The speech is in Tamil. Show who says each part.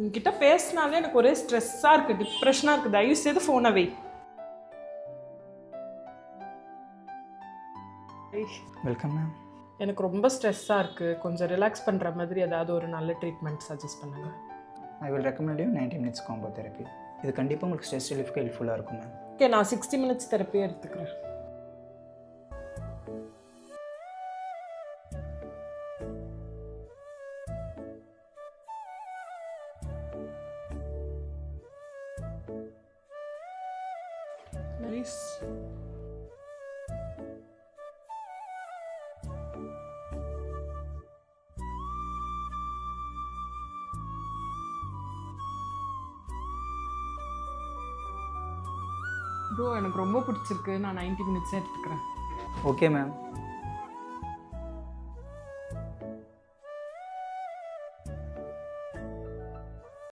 Speaker 1: உங்ககிட்ட பேசினாலே எனக்கு ஒரே ஸ்ட்ரெஸ்ஸாக இருக்குது, டிப்ரெஷனாக இருக்குது. தயவு செய்து ஃபோனை வை.
Speaker 2: Welcome ma'am.
Speaker 1: எனக்கு ரொம்ப ஸ்ட்ரெஸ்ஸாக இருக்குது, கொஞ்சம் ரிலாக்ஸ் பண்ணுற மாதிரி ஏதாவது ஒரு நல்ல ட்ரீட்மெண்ட் சஜஸ்ட் பண்ணுங்கள்.
Speaker 2: I will recommend you 90 minutes combo therapy. இது கண்டிப்பாக உங்களுக்கு ஸ்ட்ரெஸ் ரிலீஃப்க்கு ஹெல்ப்ஃபுல்லாக இருக்கும் மேம்.
Speaker 1: ஓகே, நான் 60 மினிட்ஸ் தெரப்பியே எடுத்துக்கிறேன். நைஸ். ப்ரோ, எனக்கு ரொம்ப பிடிச்சிருக்கு, நான் 90 மினிட்ஸே எடுத்துக்கிறேன்.
Speaker 2: Okay ma'am.